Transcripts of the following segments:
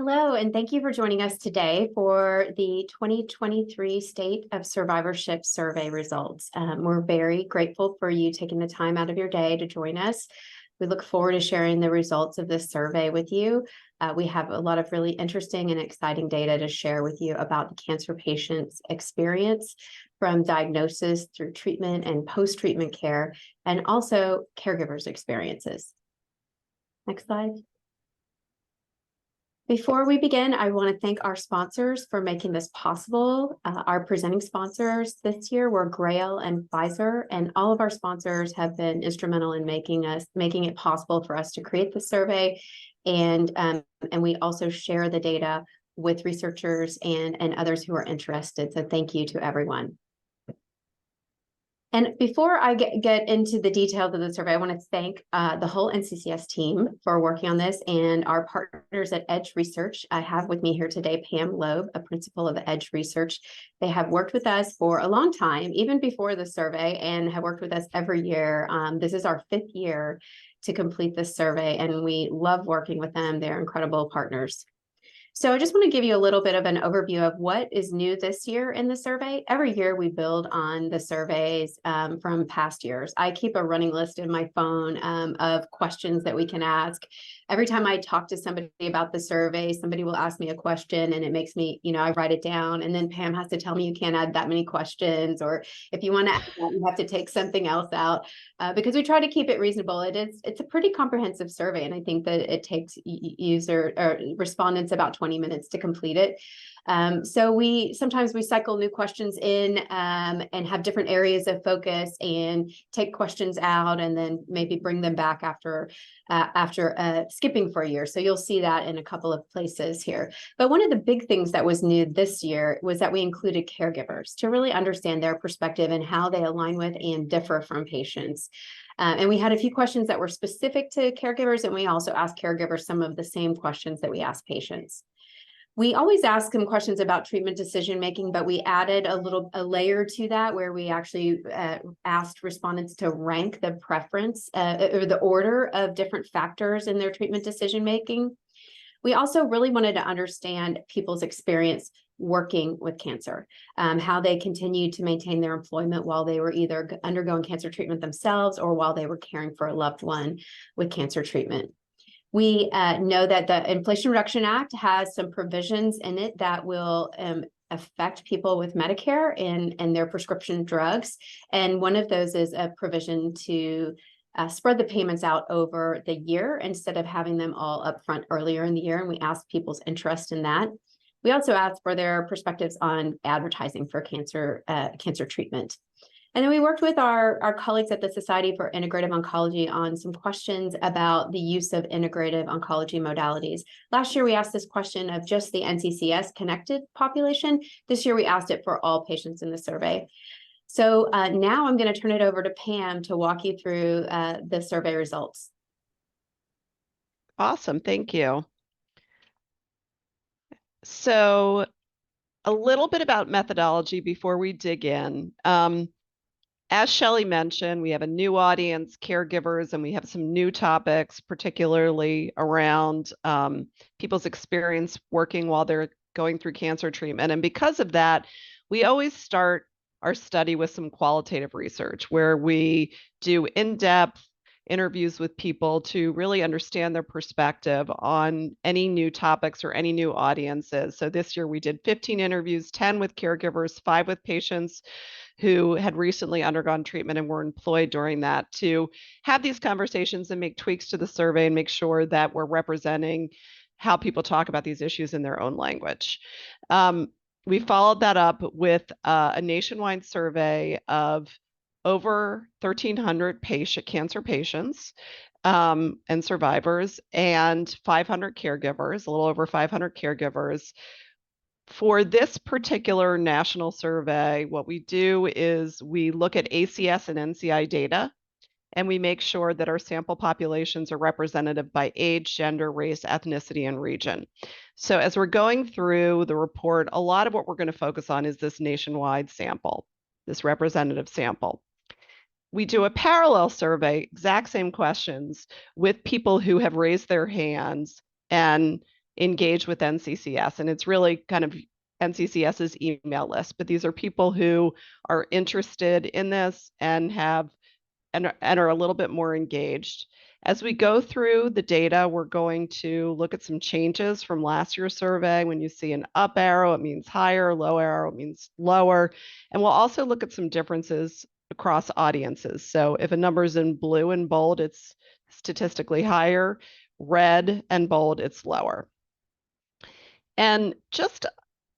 Hello, and thank you for joining us today for the 2023 State of Survivorship Survey results. We're very grateful for you taking the time out of your day to join us. We look forward to sharing the results of this survey with you. We have a lot of really interesting and exciting data to share with you about the cancer patient's experience from diagnosis through treatment and post-treatment care, and also caregivers' experiences. Next slide. Before we begin, I want to thank our sponsors for making this possible. Our presenting sponsors this year were Grail and Pfizer, and all of our sponsors have been instrumental in making it possible for us to create the survey. And we also share the data with researchers and others who are interested. So thank you to everyone. And before I get into the details of the survey, I want to thank the whole NCCS team for working on this and our partners at Edge Research. I have with me here today Pam Loeb, a principal of Edge Research. They have worked with us for a long time, even before the survey, and have worked with us every year. This is our 5th year to complete this survey, and we love working with them. They're incredible partners. So I just want to give you a little bit of an overview of what is new this year in the survey. Every year we build on the surveys from past years. I keep a running list in my phone of questions that we can ask. Every time I talk to somebody about the survey, somebody will ask me a question and it makes me, I write it down, and then Pam has to tell me you can't add that many questions, or if you want to add that, you have to take something else out because we try to keep it reasonable. It's a pretty comprehensive survey, and I think that it takes user or respondents about 20 minutes to complete it. So sometimes we cycle new questions in and have different areas of focus and take questions out and then maybe bring them back after skipping for a year. So you'll see that in a couple of places here. But one of the big things that was new this year was that we included caregivers to really understand their perspective and how they align with and differ from patients. And we had a few questions that were specific to caregivers, and we also asked caregivers some of the same questions that we asked patients. We always ask them questions about treatment decision-making, but we added a layer to that where we actually asked respondents to rank the preference or the order of different factors in their treatment decision-making. We also really wanted to understand people's experience working with cancer, how they continued to maintain their employment while they were either undergoing cancer treatment themselves or while they were caring for a loved one with cancer treatment. We know that the Inflation Reduction Act has some provisions in it that will affect people with Medicare and their prescription drugs. And one of those is a provision to spread the payments out over the year instead of having them all upfront earlier in the year. And we asked people's interest in that. We also asked for their perspectives on advertising for cancer treatment. And then we worked with our colleagues at the Society for Integrative Oncology on some questions about the use of integrative oncology modalities. Last year, we asked this question of just the NCCS connected population. This year, we asked it for all patients in the survey. So now I'm going to turn it over to Pam to walk you through the survey results. Awesome, thank you. So a little bit about methodology before we dig in. As Shelley mentioned, we have a new audience, caregivers, and we have some new topics, particularly around people's experience working while they're going through cancer treatment. And because of that, we always start our study with some qualitative research where we do in-depth interviews with people to really understand their perspective on any new topics or any new audiences. So this year we did 15 interviews, 10 with caregivers, 5 with patients who had recently undergone treatment and were employed during that, to have these conversations and make tweaks to the survey and make sure that we're representing how people talk about these issues in their own language. We followed that up with a nationwide survey of over 1,300 cancer patients and survivors, and 500 caregivers, a little over 500 caregivers. For this particular national survey, what we do is we look at ACS and NCI data, and we make sure that our sample populations are representative by age, gender, race, ethnicity, and region. So as we're going through the report, a lot of what we're going to focus on is this nationwide sample, this representative sample. We do a parallel survey, exact same questions, with people who have raised their hands and engage with NCCS. And it's really kind of NCCS's email list, but these are people who are interested in this and are a little bit more engaged. As we go through the data, we're going to look at some changes from last year's survey. When you see an up arrow, it means higher, low arrow, it means lower. And we'll also look at some differences across audiences. So if a number is in blue and bold, it's statistically higher, red and bold, it's lower. And just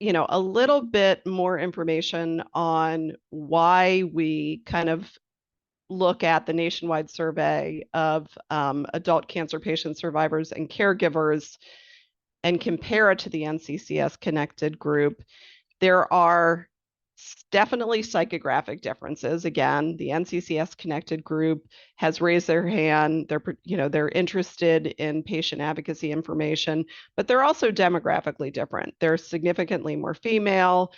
a little bit more information on why we kind of look at the nationwide survey of adult cancer patient survivors and caregivers and compare it to the NCCS connected group. There are definitely psychographic differences. Again, the NCCS connected group has raised their hand. They're interested in patient advocacy information, but they're also demographically different. They're significantly more female.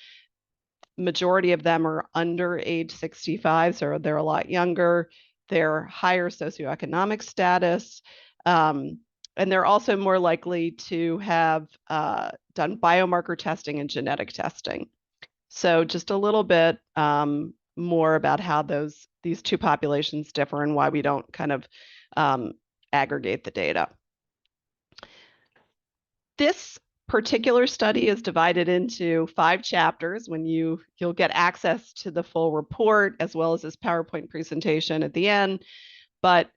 Majority of them are under age 65, so they're a lot younger. They're higher socioeconomic status, and they're also more likely to have done biomarker testing and genetic testing. So just a little bit more about how these two populations differ and why we don't kind of aggregate the data. This particular study is divided into 5 chapters. When you'll get access to the full report as well as this PowerPoint presentation at the end. But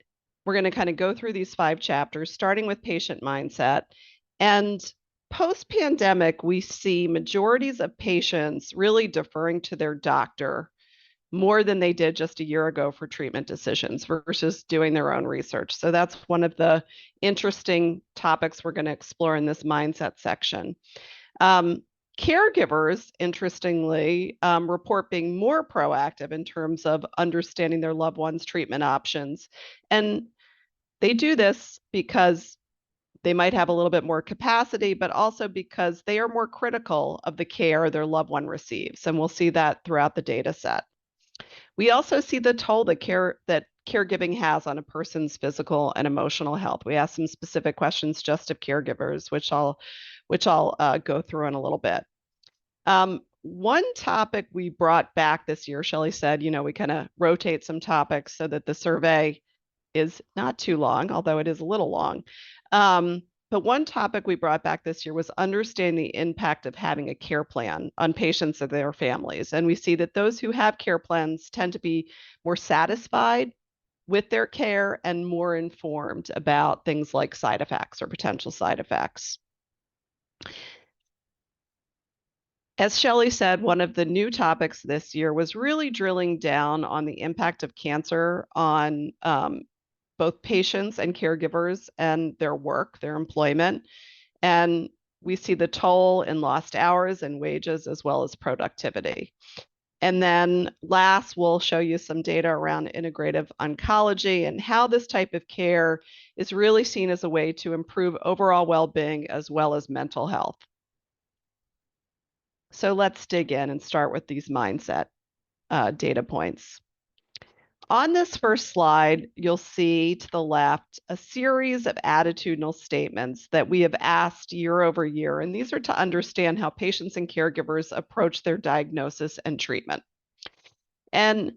we're going to kind of go through these 5 chapters, starting with patient mindset. And post-pandemic, we see majorities of patients really deferring to their doctor more than they did just a year ago for treatment decisions versus doing their own research. So that's one of the interesting topics we're going to explore in this mindset section. Caregivers, interestingly, report being more proactive in terms of understanding their loved ones' treatment options. And they do this because they might have a little bit more capacity, but also because they are more critical of the care their loved one receives. And we'll see that throughout the data set. We also see the toll that caregiving has on a person's physical and emotional health. We ask some specific questions just of caregivers, which I'll go through in a little bit. One topic we brought back this year, Shelley said, we kind of rotate some topics so that the survey is not too long, although it is a little long. But one topic we brought back this year was understanding the impact of having a care plan on patients and their families. And we see that those who have care plans tend to be more satisfied with their care and more informed about things like side effects or potential side effects. As Shelley said, one of the new topics this year was really drilling down on the impact of cancer on both patients and caregivers and their work, their employment. And we see the toll in lost hours and wages as well as productivity. And then last, we'll show you some data around integrative oncology and how this type of care is really seen as a way to improve overall well-being as well as mental health. So let's dig in and start with these mindset data points. On this first slide, you'll see to the left a series of attitudinal statements that we have asked year over year, and these are to understand how patients and caregivers approach their diagnosis and treatment. And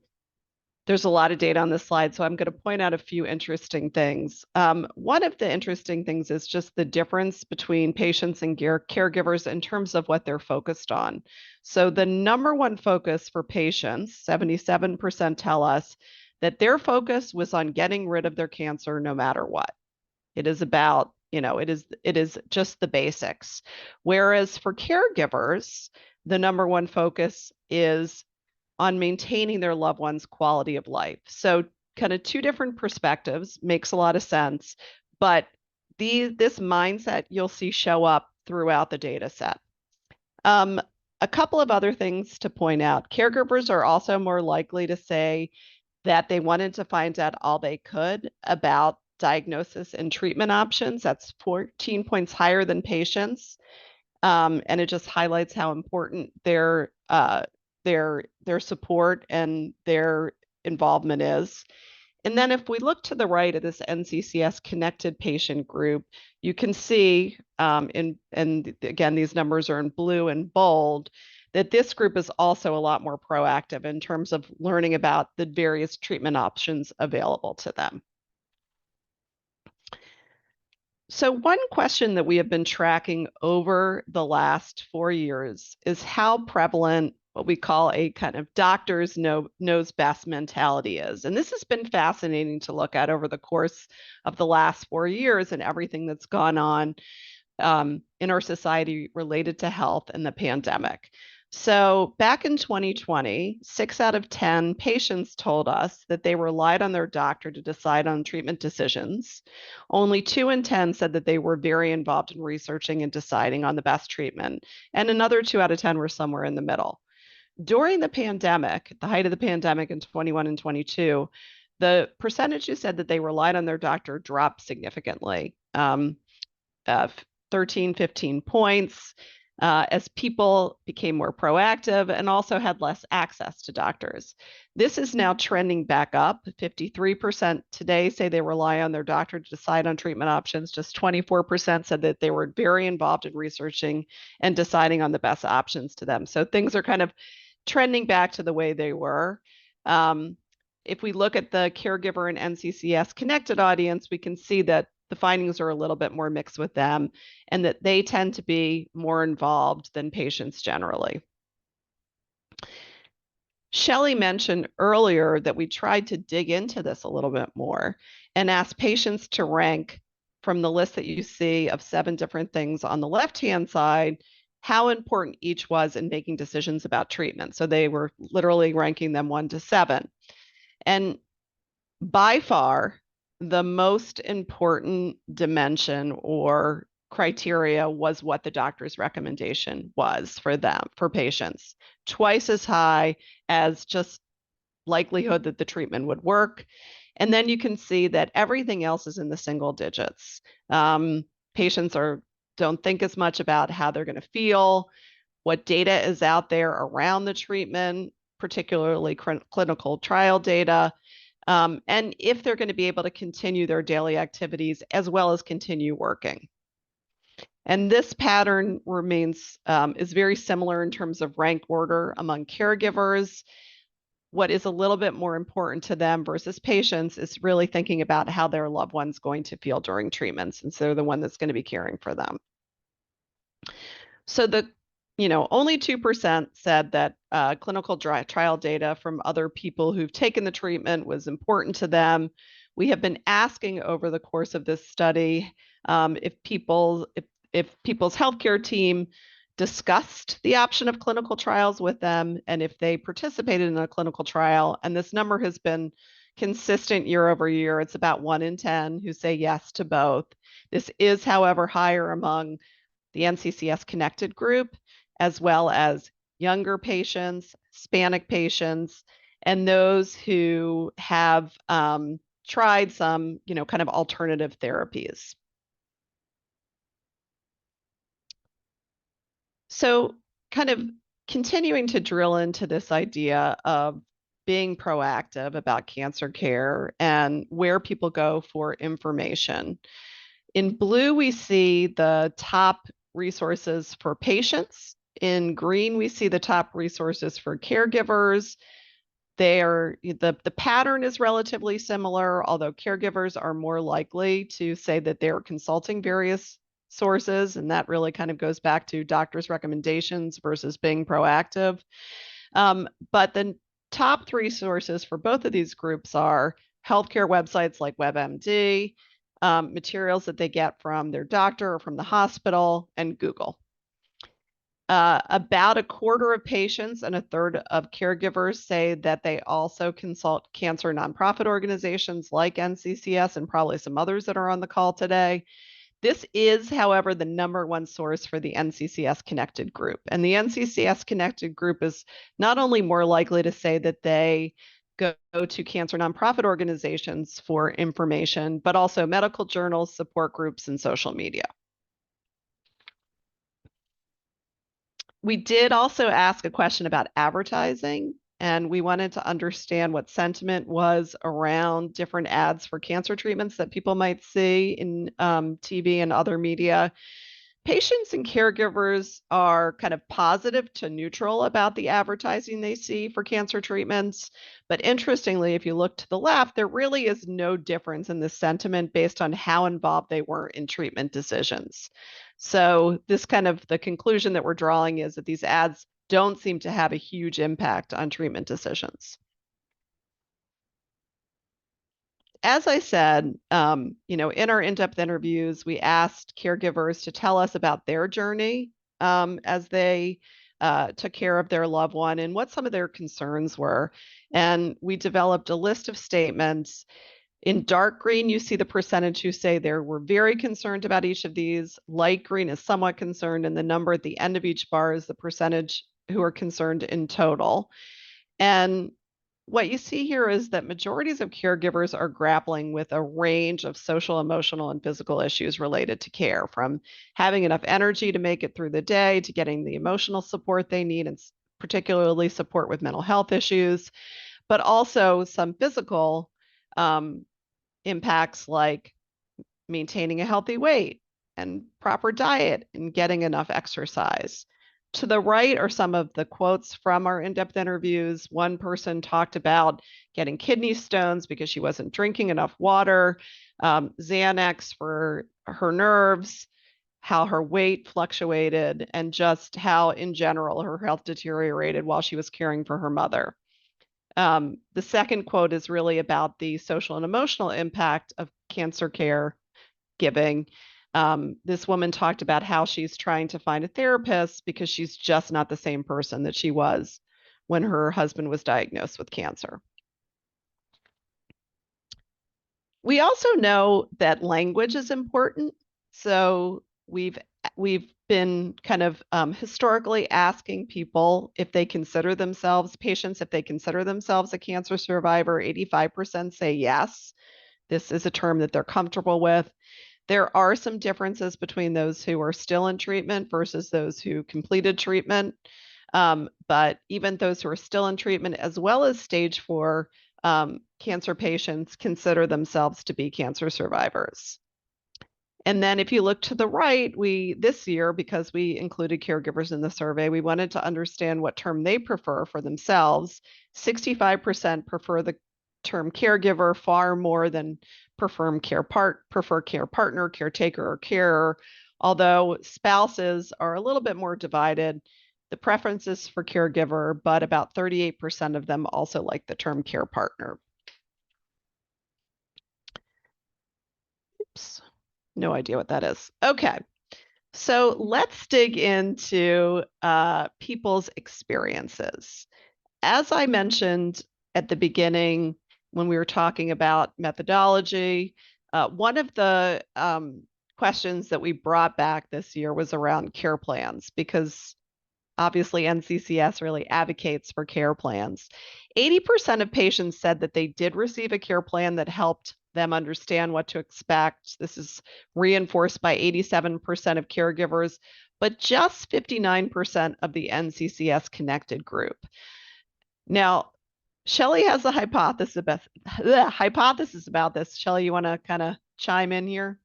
there's a lot of data on this slide, so I'm going to point out a few interesting things. One of the interesting things is just the difference between patients and caregivers in terms of what they're focused on. So the number one focus for patients, 77% tell us that their focus was on getting rid of their cancer no matter what. It is about, it is just the basics. Whereas for caregivers, the number one focus is on maintaining their loved one's quality of life. So kind of 2 different perspectives, makes a lot of sense, but this mindset you'll see show up throughout the data set. A couple of other things to point out. Caregivers are also more likely to say that they wanted to find out all they could about diagnosis and treatment options. That's 14 points higher than patients. And it just highlights how important their support and their involvement is. And then if we look to the right at this NCCS connected patient group, you can see, and again, these numbers are in blue and bold, that this group is also a lot more proactive in terms of learning about the various treatment options available to them. So one question that we have been tracking over the last 4 years is how prevalent what we call a kind of doctor's knows best mentality is. And this has been fascinating to look at over the course of the last 4 years and everything that's gone on in our society related to health and the pandemic. So back in 2020, 6 out of 10 patients told us that they relied on their doctor to decide on treatment decisions. Only 2 in 10 said that they were very involved in researching and deciding on the best treatment. And another 2 out of 10 were somewhere in the middle. During the pandemic, the height of the pandemic in 21 and 22, the percentage who said that they relied on their doctor dropped significantly. 13, 15 points as people became more proactive and also had less access to doctors. This is now trending back up. 53% today say they rely on their doctor to decide on treatment options. Just 24% said that they were very involved in researching and deciding on the best options to them. So things are kind of trending back to the way they were. If we look at the caregiver and NCCS connected audience, we can see that the findings are a little bit more mixed with them and that they tend to be more involved than patients generally. Shelley mentioned earlier that we tried to dig into this a little bit more and ask patients to rank from the list that you see of 7 different things on the left-hand side, how important each was in making decisions about treatment. So they were literally ranking them 1 to 7. And by far, the most important dimension or criteria was what the doctor's recommendation was for them, for patients, twice as high as just likelihood that the treatment would work. And then you can see that everything else is in the single digits. Patients don't think as much about how they're going to feel, what data is out there around the treatment, particularly clinical trial data, and if they're going to be able to continue their daily activities as well as continue working. And this pattern is very similar in terms of rank order among caregivers. What is a little bit more important to them versus patients is really thinking about how their loved one's going to feel during treatment, since they're the one that's going to be caring for them. So only 2% said that clinical trial data from other people who've taken the treatment was important to them. We have been asking over the course of this study if people's healthcare team discussed the option of clinical trials with them and if they participated in a clinical trial. And this number has been consistent year over year. It's about 1 in 10 who say yes to both. This is, however, higher among the NCCS connected group, as well as younger patients, Hispanic patients, and those who have tried some, kind of alternative therapies. So kind of continuing to drill into this idea of being proactive about cancer care and where people go for information. In blue, we see the top resources for patients. In green, we see the top resources for caregivers. The pattern is relatively similar, although caregivers are more likely to say that they're consulting various sources, and that really kind of goes back to doctors' recommendations versus being proactive. But the top 3 sources for both of these groups are healthcare websites like WebMD, materials that they get from their doctor or from the hospital, and Google. About a quarter of patients and a third of caregivers say that they also consult cancer nonprofit organizations like NCCS and probably some others that are on the call today. This is, however, the #1 source for the NCCS connected group. And the NCCS connected group is not only more likely to say that they go to cancer nonprofit organizations for information, but also medical journals, support groups, and social media. We did also ask a question about advertising, and we wanted to understand what sentiment was around different ads for cancer treatments that people might see in TV and other media. Patients and caregivers are kind of positive to neutral about the advertising they see for cancer treatments. But interestingly, if you look to the left, there really is no difference in the sentiment based on how involved they were in treatment decisions. So this kind of the conclusion that we're drawing is that these ads don't seem to have a huge impact on treatment decisions. As I said, in our in-depth interviews, we asked caregivers to tell us about their journey as they took care of their loved one and what some of their concerns were. And we developed a list of statements. In dark green, you see the percentage who say they were very concerned about each of these. Light green is somewhat concerned, and the number at the end of each bar is the percentage who are concerned in total. And what you see here is that majorities of caregivers are grappling with a range of social, emotional, and physical issues related to care, from having enough energy to make it through the day to getting the emotional support they need, and particularly support with mental health issues, but also some physical impacts like maintaining a healthy weight and proper diet and getting enough exercise. To the right are some of the quotes from our in-depth interviews. One person talked about getting kidney stones because she wasn't drinking enough water, Xanax for her nerves, how her weight fluctuated, and just how, in general, her health deteriorated while she was caring for her mother. The second quote is really about the social and emotional impact of cancer care giving. This woman talked about how she's trying to find a therapist because she's just not the same person that she was when her husband was diagnosed with cancer. We also know that language is important. So we've been kind of historically asking people if they consider themselves patients, if they consider themselves a cancer survivor. 85% say yes. This is a term that they're comfortable with. There are some differences between those who are still in treatment versus those who completed treatment. But even those who are still in treatment, as well as stage 4 cancer patients, consider themselves to be cancer survivors. And then if you look to the right, this year, because we included caregivers in the survey, we wanted to understand what term they prefer for themselves. 65% prefer the term caregiver far more than prefer care partner, caretaker, or carer. Although spouses are a little bit more divided, the preference is for caregiver, but about 38% of them also like the term care partner. Oops. No idea what that is. Okay, so let's dig into people's experiences. As I mentioned at the beginning, when we were talking about methodology, one of the questions that we brought back this year was around care plans, because obviously NCCS really advocates for care plans. 80% of patients said that they did receive a care plan that helped them understand what to expect. This is reinforced by 87% of caregivers, but just 59% of the NCCS connected group. Now, Shelley has a hypothesis about this. Shelley, you want to kind of chime in here?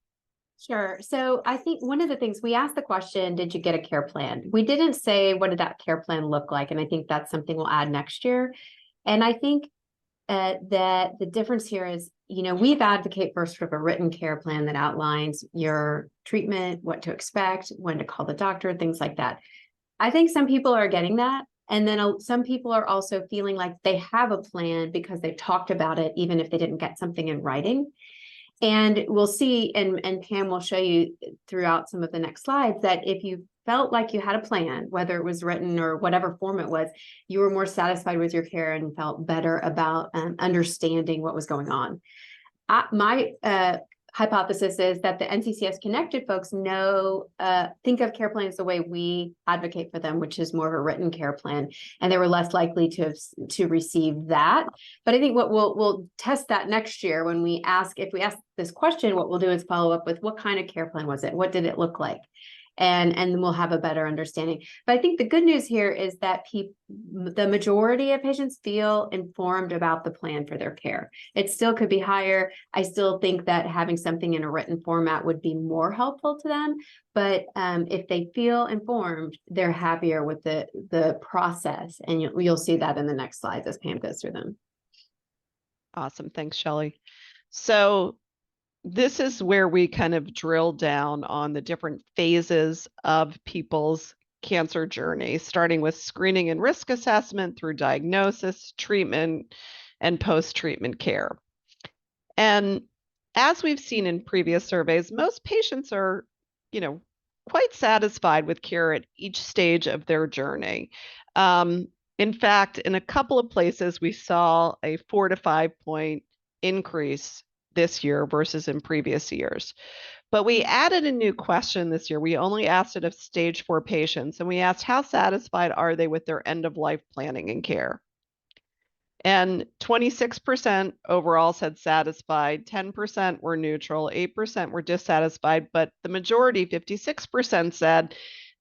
Sure. So I think one of the things we asked the question, did you get a care plan? We didn't say, what did that care plan look like? And I think that's something we'll add next year. And I think that the difference here is, we've advocate for sort of a written care plan that outlines your treatment, what to expect, when to call the doctor, things like that. I think some people are getting that. And then some people are also feeling like they have a plan because they've talked about it, even if they didn't get something in writing. And we'll see, and Pam will show you throughout some of the next slides, that if you felt like you had a plan, whether it was written or whatever form it was, you were more satisfied with your care and felt better about understanding what was going on. My hypothesis is that the NCCS connected folks think of care plans the way we advocate for them, which is more of a written care plan, and they were less likely to receive that. But I think what we'll test that next year when if we ask this question, what we'll do is follow up with what kind of care plan was it? What did it look like? and we'll have a better understanding. But I think the good news here is that the majority of patients feel informed about the plan for their care. It still could be higher. I still think that having something in a written format would be more helpful to them. But if they feel informed, they're happier with the process. And you'll see that in the next slides as Pam goes through them. Awesome. Thanks, Shelley. So this is where we kind of drill down on the different phases of people's cancer journey, starting with screening and risk assessment through diagnosis, treatment, and post-treatment care. And as we've seen in previous surveys, most patients are, quite satisfied with care at each stage of their journey. In fact, in a couple of places, we saw a 4 to 5 point increase this year versus in previous years. But we added a new question this year. We only asked it of stage 4 patients, and we asked how satisfied are they with their end of life planning and care? And 26% overall said satisfied, 10% were neutral, 8% were dissatisfied, but the majority, 56%, said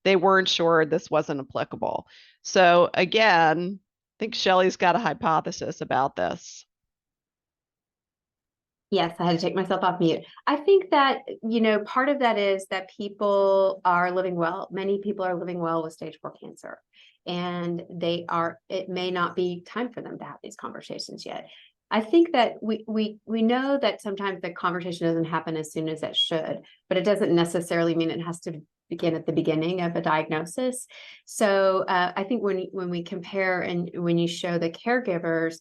they weren't sure this wasn't applicable. So again, I think Shelley's got a hypothesis about this. Yes, I had to take myself off mute. I think that, part of that is that people are living well. Many people are living well with stage 4 cancer. And it may not be time for them to have these conversations yet. I think that we know that sometimes the conversation doesn't happen as soon as it should, but it doesn't necessarily mean it has to begin at the beginning of a diagnosis. So I think when we compare and when you show the caregivers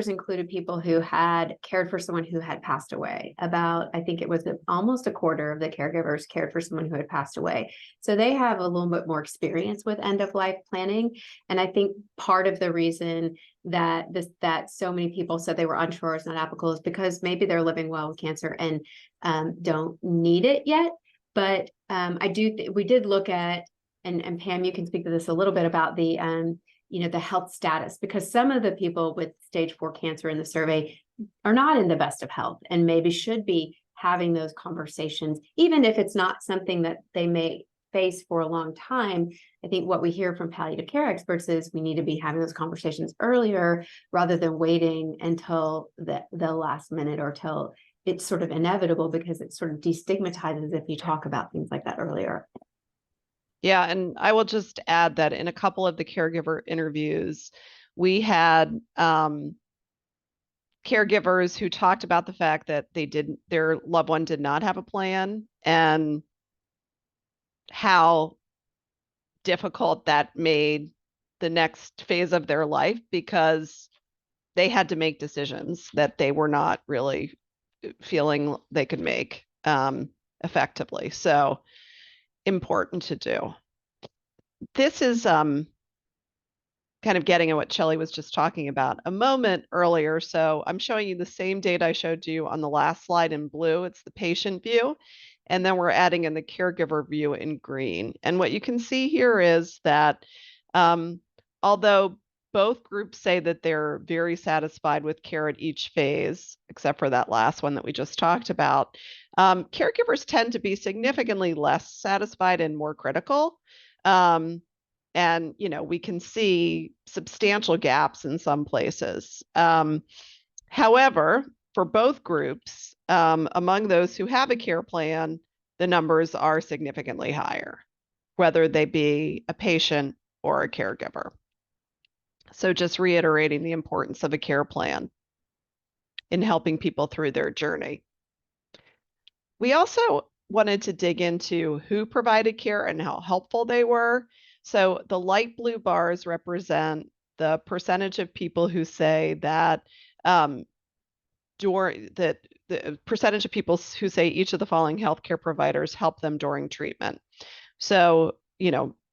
included people who had cared for someone who had passed away. I think it was almost a quarter of the caregivers cared for someone who had passed away. So they have a little bit more experience with end of life planning. And I think part of the reason that so many people said they were unsure is not applicable is because maybe they're living well with cancer and don't need it yet. But we did look at, and Pam, you can speak to this a little bit about the health status, because some of the people with stage 4 cancer in the survey are not in the best of health and maybe should be having those conversations, even if it's not something that they may face for a long time. I think what we hear from palliative care experts is we need to be having those conversations earlier rather than waiting until the last minute or till it's sort of inevitable, because it sort of destigmatizes if you talk about things like that earlier. Yeah, and I will just add that in a couple of the caregiver interviews, we had caregivers who talked about the fact that their loved one did not have a plan and how difficult that made the next phase of their life, because they had to make decisions that they were not really feeling they could make effectively. So important to do. This is kind of getting at what Shelley was just talking about a moment earlier. So I'm showing you the same data I showed you on the last slide in blue. It's the patient view. And then we're adding in the caregiver view in green. And what you can see here is that although both groups say that they're very satisfied with care at each phase, except for that last one that we just talked about, caregivers tend to be significantly less satisfied and more critical. And, we can see substantial gaps in some places. However, for both groups, among those who have a care plan, the numbers are significantly higher, whether they be a patient or a caregiver. So just reiterating the importance of a care plan in helping people through their journey. We also wanted to dig into who provided care and how helpful they were. So the light blue bars represent the percentage of people who say that the percentage of people who say each of the following healthcare providers help them during treatment. So,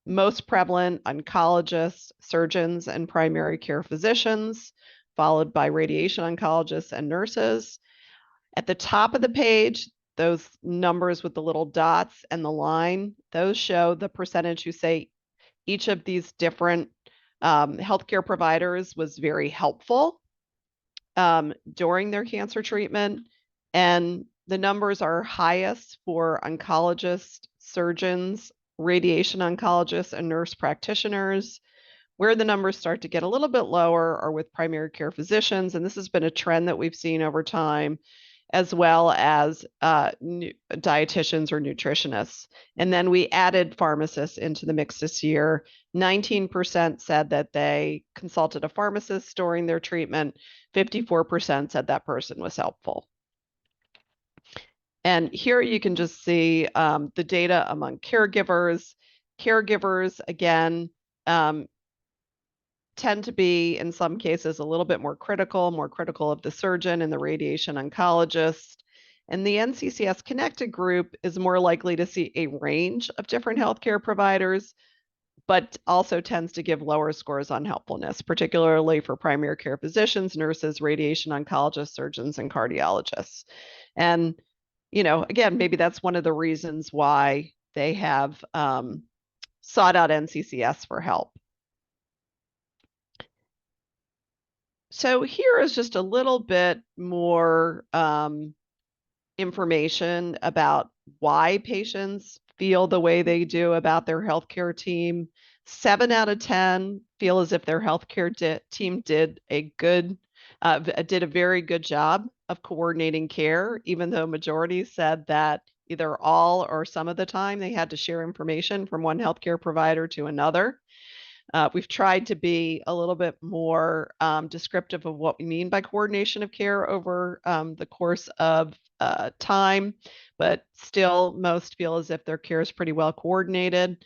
most prevalent oncologists, surgeons, and primary care physicians, followed by radiation oncologists and nurses. At the top of the page, those numbers with the little dots and the line, those show the percentage who say each of these different healthcare providers was very helpful during their cancer treatment. And The numbers are highest for oncologists, surgeons, radiation oncologists, and nurse practitioners. Where the numbers start to get a little bit lower are with primary care physicians, and this has been a trend that we've seen over time, as well as dietitians or nutritionists. And then we added pharmacists into the mix this year. 19% said that they consulted a pharmacist during their treatment. 54% said that person was helpful. And here you can just see the data among caregivers. Caregivers, again, tend to be, in some cases, a little bit more critical of the surgeon and the radiation oncologist. And the NCCS Connected group is more likely to see a range of different healthcare providers, but also tends to give lower scores on helpfulness, particularly for primary care physicians, nurses, radiation oncologists, surgeons, and cardiologists. And, you know, again, maybe that's one of the reasons why they have sought out NCCS for help. So here is just a little bit more information about why patients feel the way they do about their healthcare team. 7 out of 10 feel as if their healthcare team did a very good job of coordinating care, even though majority said that either all or some of the time they had to share information from one healthcare provider to another. We've tried to be a little bit more descriptive of what we mean by coordination of care over the course of time, but still most feel as if their care is pretty well coordinated.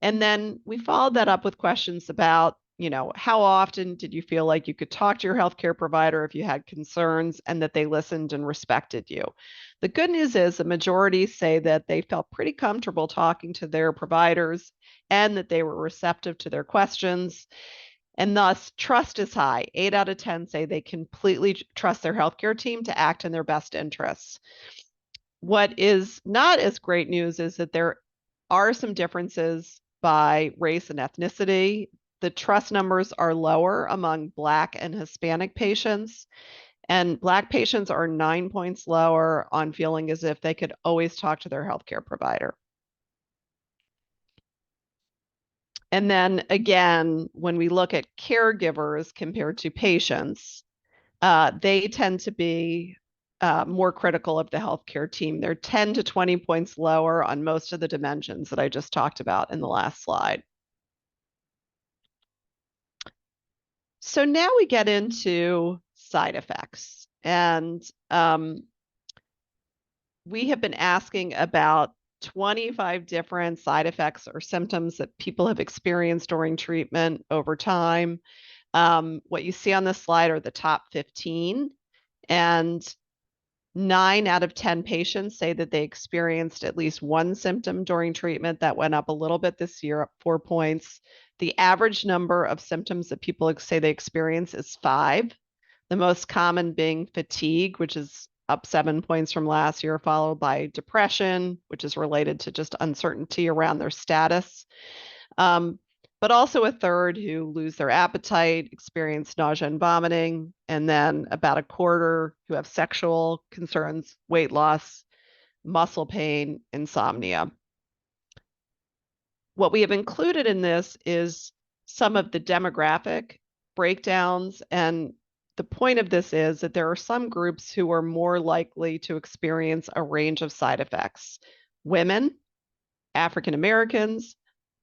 And then we followed that up with questions about, you know, how often did you feel like you could talk to your healthcare provider if you had concerns and that they listened and respected you? The good news is the majority say that they felt pretty comfortable talking to their providers and that they were receptive to their questions. And thus, trust is high. 8 out of 10 say they completely trust their healthcare team to act in their best interests. What is not as great news is that there are some differences by race and ethnicity. The trust numbers are lower among Black and Hispanic patients, and Black patients are 9 points lower on feeling as if they could always talk to their healthcare provider. And then again, when we look at caregivers compared to patients, they tend to be more critical of the healthcare team. They're 10 to 20 points lower on most of the dimensions that I just talked about in the last slide. So now we get into side effects. And we have been asking about 25 different side effects or symptoms that people have experienced during treatment over time. What you see on this slide are the top 15, and 9 out of 10 patients say that they experienced at least one symptom during treatment. That went up a little bit this year, up 4 points. The average number of symptoms that people say they experience is 5. The most common being fatigue, which is up 7 points from last year, followed by depression, which is related to just uncertainty around their status. But also a third who lose their appetite, experience nausea and vomiting, and then about a quarter who have sexual concerns, weight loss, muscle pain, insomnia. What we have included in this is some of the demographic breakdowns, and the point of this is that there are some groups who are more likely to experience a range of side effects. Women, African Americans,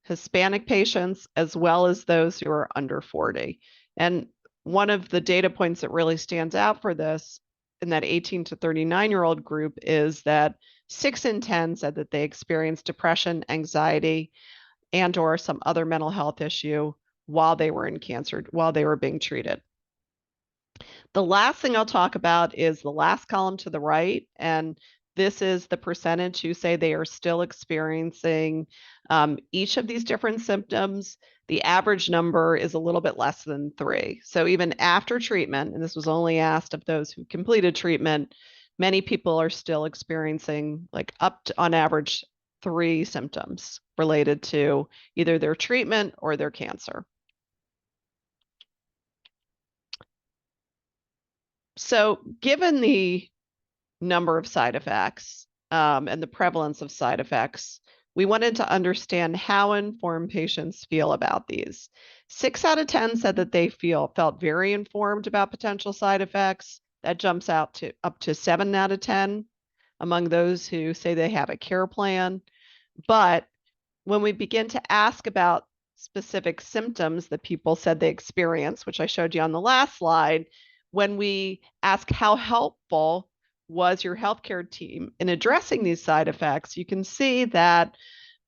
Hispanic patients, as well as those who are under 40. And one of the data points that really stands out for this in that 18 to 39-year-old group is that 6 in 10 said that they experienced depression, anxiety, and or some other mental health issue while they were in cancer, while they were being treated. The last thing I'll talk about is the last column to the right, and this is the percentage who say they are still experiencing each of these different symptoms. The average number is a little bit less than 3. So even after treatment, and this was only asked of those who completed treatment, many people are still experiencing like up to, on average, 3 symptoms related to either their treatment or their cancer. So given the number of side effects and the prevalence of side effects, we wanted to understand how informed patients feel about these. 6 out of 10 said that they felt very informed about potential side effects. That jumps out to up to 7 out of 10 among those who say they have a care plan. But when we begin to ask about specific symptoms that people said they experience, which I showed you on the last slide, when we ask how helpful was your healthcare team in addressing these side effects, you can see that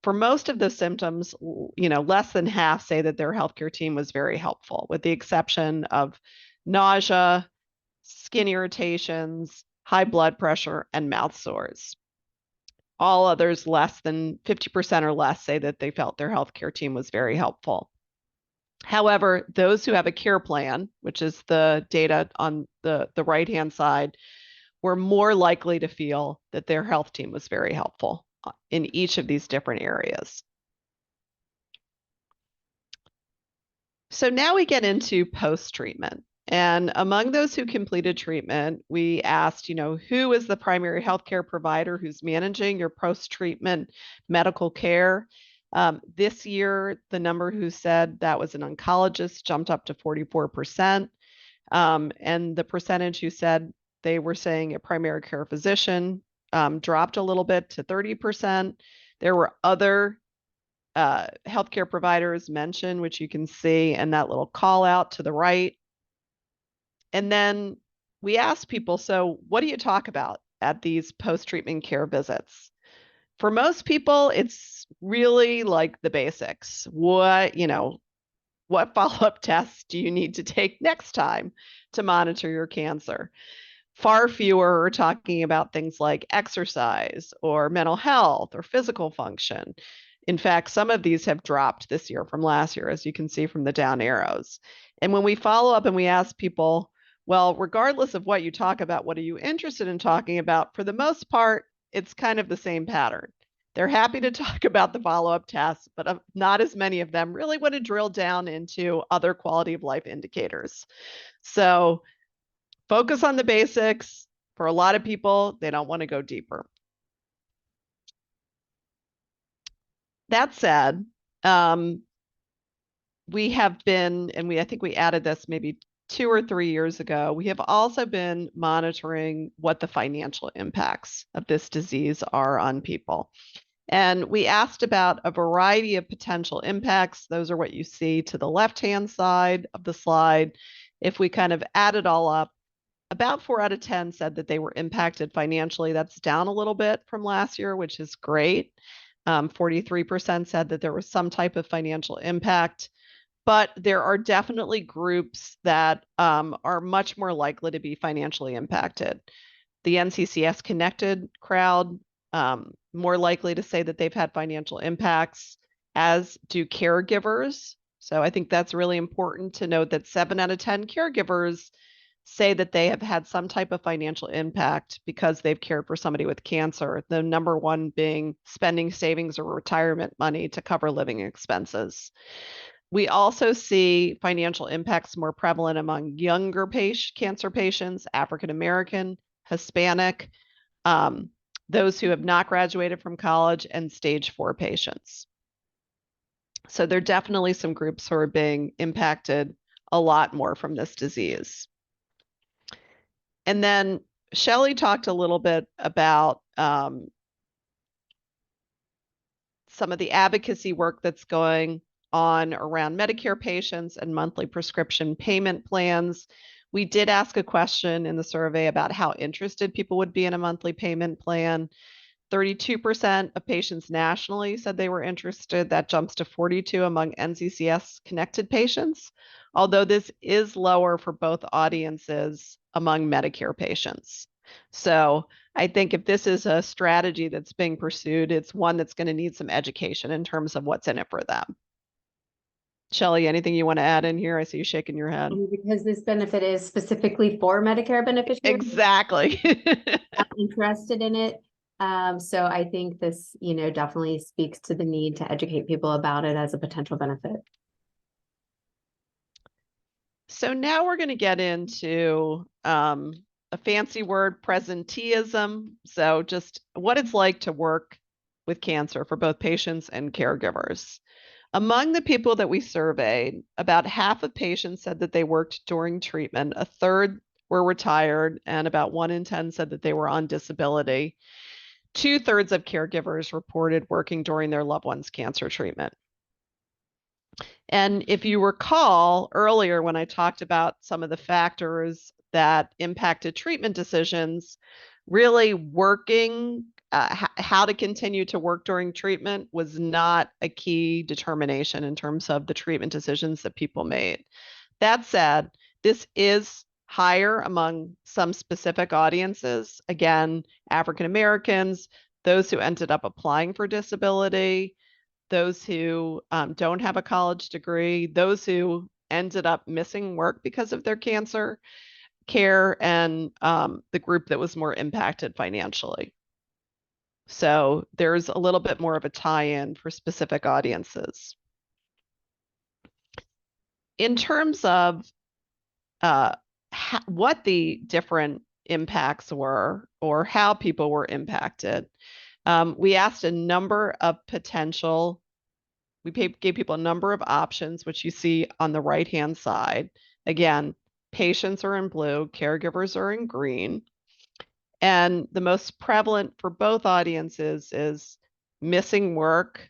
for most of the symptoms, less than half say that their healthcare team was very helpful, with the exception of nausea, skin irritations, high blood pressure, and mouth sores. All others, less than 50% or less, say that they felt their healthcare team was very helpful. However, those who have a care plan, which is the data on the right-hand side, were more likely to feel that their health team was very helpful in each of these different areas. So now we get into post-treatment. And among those who completed treatment, we asked, who is the primary healthcare provider who's managing your post-treatment medical care? This year, the number who said that was an oncologist jumped up to 44%. And the percentage who said they were saying a primary care physician dropped a little bit to 30%. There were other healthcare providers mentioned, which you can see in that little call out to the right. And then we asked people, so what do you talk about at these post-treatment care visits? For most people, it's really like the basics. What follow-up tests do you need to take next time to monitor your cancer? Far fewer are talking about things like exercise or mental health or physical function. In fact, some of these have dropped this year from last year, as you can see from the down arrows. And when we follow up and we ask people, well, regardless of what you talk about, what are you interested in talking about? For the most part, it's kind of the same pattern. They're happy to talk about the follow-up tests, but not as many of them really want to drill down into other quality of life indicators. So focus on the basics. For a lot of people, they don't want to go deeper. That said, we have been, and I think we added this maybe 2 or 3 years ago, we have also been monitoring what the financial impacts of this disease are on people. And we asked about a variety of potential impacts. Those are what you see to the left-hand side of the slide. If we kind of add it all up, about 4 out of 10 said that they were impacted financially. That's down a little bit from last year, which is great. 43% said that there was some type of financial impact. But there are definitely groups that are much more likely to be financially impacted. The NCCS connected crowd, more likely to say that they've had financial impacts, as do caregivers. So I think that's really important to note that 7 out of 10 caregivers say that they have had some type of financial impact because they've cared for somebody with cancer, the number one being spending savings or retirement money to cover living expenses. We also see financial impacts more prevalent among younger cancer patients, African American, Hispanic, those who have not graduated from college, and stage 4 patients. So there are definitely some groups who are being impacted a lot more from this disease. And then Shelley talked a little bit about some of the advocacy work that's going on around Medicare patients and monthly prescription payment plans. We did ask a question in the survey about how interested people would be in a monthly payment plan. 32% of patients nationally said they were interested. That jumps to 42 among NCCS connected patients, although this is lower for both audiences among Medicare patients. So I think if this is a strategy that's being pursued, it's one that's going to need some education in terms of what's in it for them. Shelley, anything you want to add in here? I see you shaking your head. Because this benefit is specifically for Medicare beneficiaries. Exactly. I'm interested in it. So I think this, definitely speaks to the need to educate people about it as a potential benefit. So now we're going to get into a fancy word, presenteeism. So just what it's like to work with cancer for both patients and caregivers. Among the people that we surveyed, about half of patients said that they worked during treatment, a third were retired, and about 1 in 10 said that they were on disability. 2/3 of caregivers reported working during their loved one's cancer treatment. And if you recall earlier when I talked about some of the factors that impacted treatment decisions, really working, how to continue to work during treatment was not a key determination in terms of the treatment decisions that people made. That said, this is higher among some specific audiences. Again, African Americans, those who ended up applying for disability, those who don't have a college degree, those who ended up missing work because of their cancer care, and the group that was more impacted financially. So there's a little bit more of a tie-in for specific audiences. In terms of what the different impacts were or how people were impacted, we asked a number of potential, we gave people a number of options, which you see on the right-hand side. Again, patients are in blue, caregivers are in green. And the most prevalent for both audiences is missing work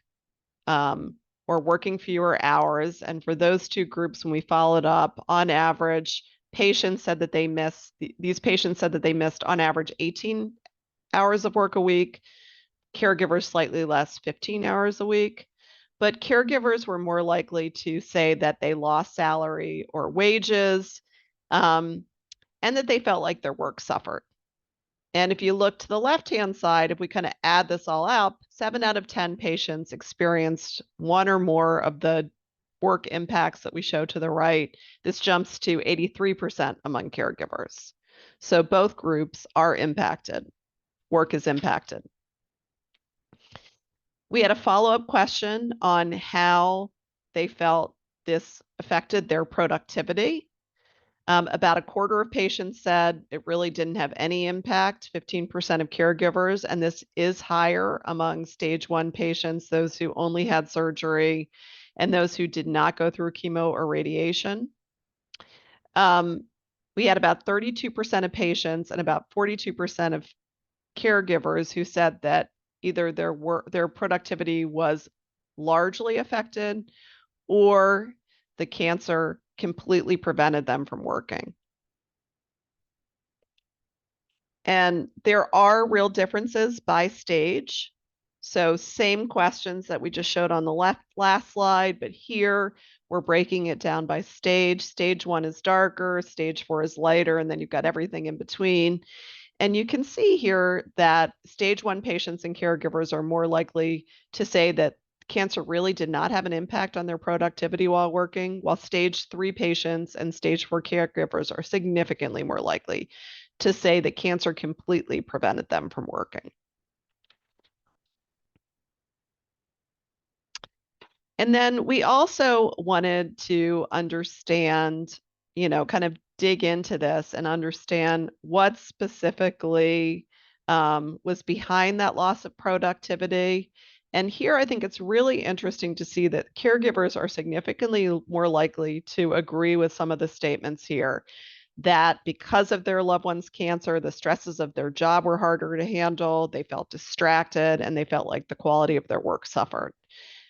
or working fewer hours. And for those two groups, when we followed up, on average, patients said that they missed, these patients said that they missed on average 18 hours of work a week, caregivers slightly less, 15 hours a week. But caregivers were more likely to say that they lost salary or wages, and that they felt like their work suffered. And if you look to the left-hand side, if we kind of add this all up, 7 out of 10 patients experienced one or more of the work impacts that we show to the right. This jumps to 83% among caregivers. So both groups are impacted. Work is impacted. We had a follow-up question on how they felt this affected their productivity. About a quarter of patients said it really didn't have any impact, 15% of caregivers, and this is higher among stage 1 patients, those who only had surgery, and those who did not go through chemo or radiation. We had about 32% of patients and about 42% of caregivers who said that either their productivity was largely affected or the cancer completely prevented them from working. And there are real differences by stage. So same questions that we just showed on the last slide, but here we're breaking it down by stage. Stage 1 is darker, stage 4 is lighter, and then you've got everything in between. And you can see here that stage 1 patients and caregivers are more likely to say that cancer really did not have an impact on their productivity while working, while stage 3 patients and stage 4 caregivers are significantly more likely to say that cancer completely prevented them from working. And then we also wanted to understand, kind of dig into this and understand what specifically was behind that loss of productivity. And here I think it's really interesting to see that caregivers are significantly more likely to agree with some of the statements here, that because of their loved one's cancer, the stresses of their job were harder to handle, they felt distracted, and they felt like the quality of their work suffered.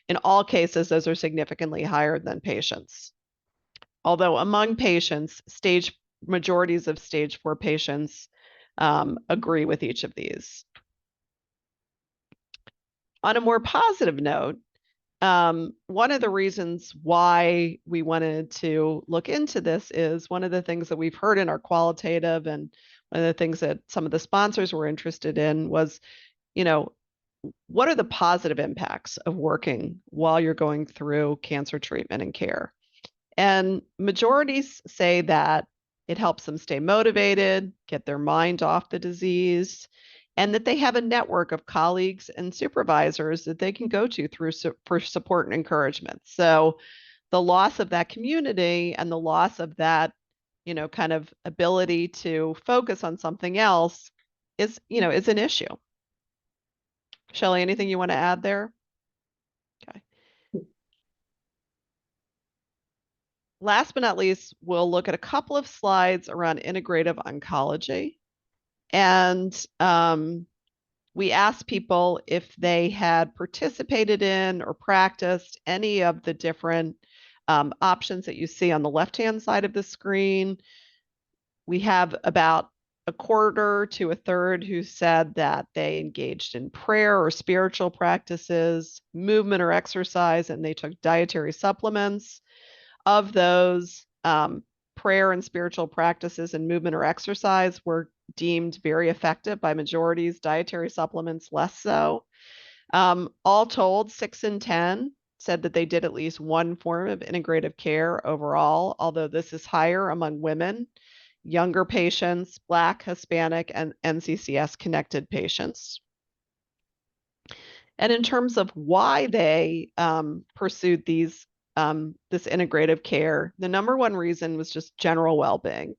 In all cases, those are significantly higher than patients. Although among patients, majorities of stage 4 patients agree with each of these. On a more positive note, one of the reasons why we wanted to look into this is one of the things that we've heard in our qualitative, and one of the things that some of the sponsors were interested in was, what are the positive impacts of working while you're going through cancer treatment and care? And majorities say that it helps them stay motivated, get their mind off the disease, and that they have a network of colleagues and supervisors that they can go to for support and encouragement. So the loss of that community and the loss of that kind of ability to focus on something else is an issue. Shelley, anything you want to add there? Okay. Last but not least, we'll look at a couple of slides around integrative oncology. And we asked people if they had participated in or practiced any of the different options that you see on the left-hand side of the screen. We have about a quarter to a third who said that they engaged in prayer or spiritual practices, movement or exercise, and they took dietary supplements. Of those, prayer and spiritual practices and movement or exercise were deemed very effective by majorities, dietary supplements less so. All told, 6 in 10 said that they did at least one form of integrative care overall, although this is higher among women, younger patients, Black, Hispanic, and NCCS connected patients. And in terms of why they pursued this integrative care, the number one reason was just general well-being,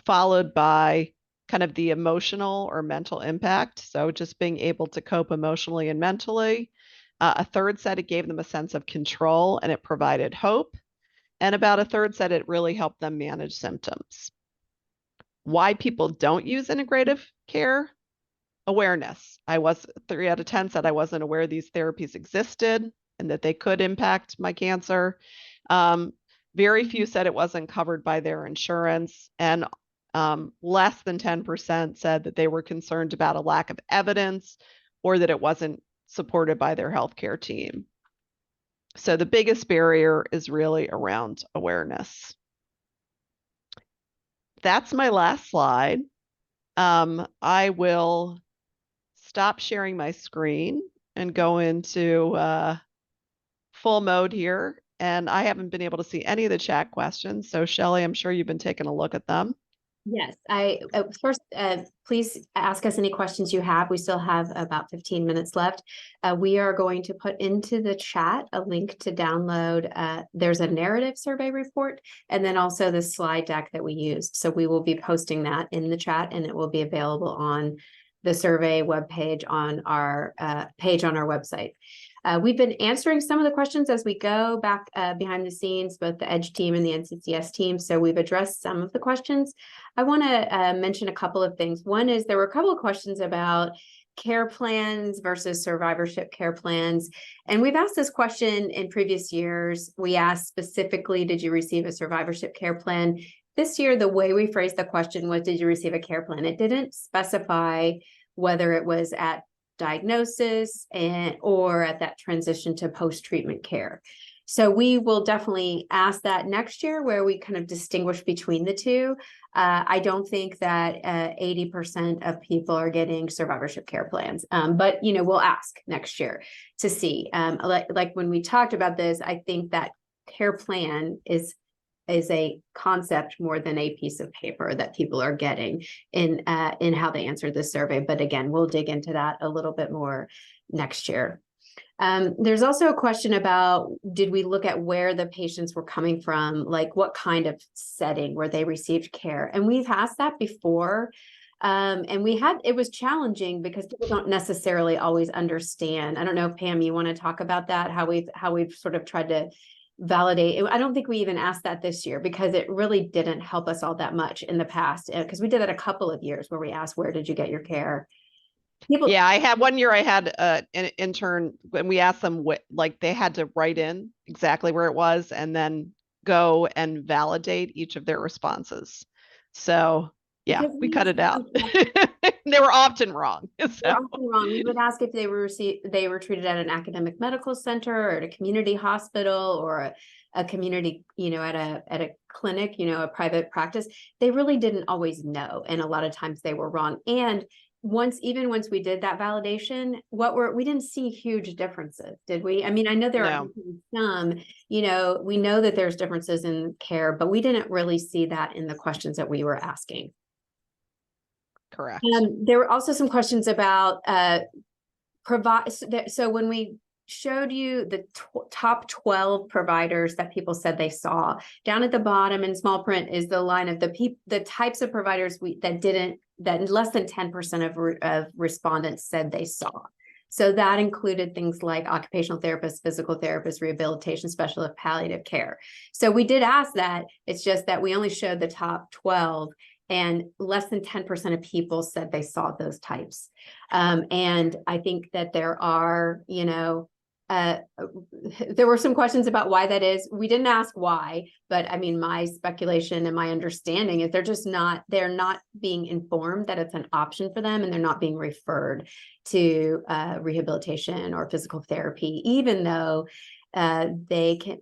followed by kind of the emotional or mental impact. So just being able to cope emotionally and mentally. A third said it gave them a sense of control and it provided hope. And about a third said it really helped them manage symptoms. Why people don't use integrative care? Awareness. 3 out of 10 said I wasn't aware these therapies existed and that they could impact my cancer. Very few said it wasn't covered by their insurance, and less than 10% said that they were concerned about a lack of evidence or that it wasn't supported by their healthcare team. So the biggest barrier is really around awareness. That's my last slide. I will stop sharing my screen and go into full mode here. And I haven't been able to see any of the chat questions. So Shelley, I'm sure you've been taking a look at them. Yes, first, please ask us any questions you have. We still have about 15 minutes left. We are going to put into the chat a link to download. There's a narrative survey report and then also the slide deck that we used. So we will be posting that in the chat and it will be available on the survey webpage on our page on our website. We've been answering some of the questions as we go back behind the scenes, both the EDGE team and the NCCS team. So we've addressed some of the questions. I want to mention a couple of things. One is there were a couple of questions about care plans versus survivorship care plans. And we've asked this question in previous years. We asked specifically, did you receive a survivorship care plan? This year, the way we phrased the question was, did you receive a care plan? It didn't specify whether it was at diagnosis or at that transition to post-treatment care. So we will definitely ask that next year where we kind of distinguish between the two. I don't think that 80% of people are getting survivorship care plans, but we'll ask next year to see. Like when we talked about this, I think that care plan is a concept more than a piece of paper that people are getting in how they answer this survey. But again, we'll dig into that a little bit more next year. There's also a question about, did we look at where the patients were coming from, like what kind of setting where they received care? And we've asked that before. And it was challenging because people don't necessarily always understand. I don't know if Pam, you want to talk about that, how we've sort of tried to validate. I don't think we even asked that this year because it really didn't help us all that much in the past, because we did that a couple of years where we asked, where did you get your care? Yeah, I had one year I had an intern when we asked them like they had to write in exactly where it was and then go and validate each of their responses. So yeah, we cut it out. They were often wrong. So. They're often wrong. We would ask if they were treated at an academic medical center or at a community hospital or a community, at a clinic, a private practice. They really didn't always know, and a lot of times they were wrong. And once we did that validation, we didn't see huge differences, did we? I mean, I know there are some, we know that there's differences in care, but we didn't really see that in the questions that we were asking. Correct. There were also some questions about so when we showed you the top 12 providers that people said they saw. Down at the bottom in small print is the line of the types of providers that less than 10% of respondents said they saw. So that included things like occupational therapists, physical therapists, rehabilitation specialists, palliative care. So we did ask that. It's just that we only showed the top 12, and less than 10% of people said they saw those types. And I think that there are, there were some questions about why that is. We didn't ask why, but I mean, my speculation and my understanding is they're not being informed that it's an option for them, and they're not being referred to rehabilitation or physical therapy, even though a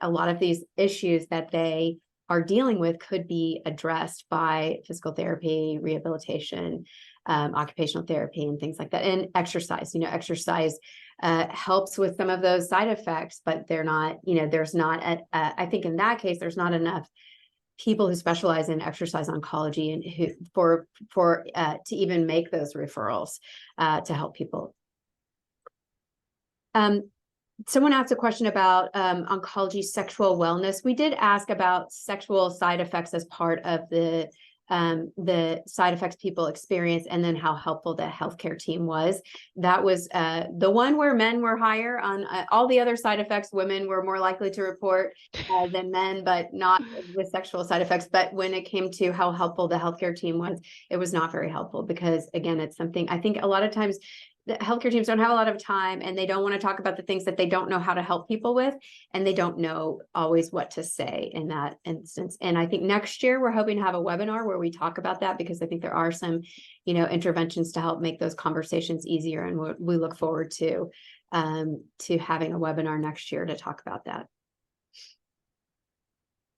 lot of these issues that they are dealing with could be addressed by physical therapy, rehabilitation, occupational therapy, and things like that. And exercise, exercise helps with some of those side effects, but they're not, there's not, I think in that case, there's not enough people who specialize in exercise oncology and who to even make those referrals to help people. Someone asked a question about oncology sexual wellness. We did ask about sexual side effects as part of the side effects people experience, and then how helpful the healthcare team was. That was the one where men were higher on all the other side effects. Women were more likely to report than men, but not with sexual side effects. But when it came to how helpful the healthcare team was, it was not very helpful, because again, it's something I think a lot of times the healthcare teams don't have a lot of time, and they don't want to talk about the things that they don't know how to help people with, and they don't know always what to say in that instance. And I think next year we're hoping to have a webinar where we talk about that, because I think there are some, interventions to help make those conversations easier. And we look forward to having a webinar next year to talk about that.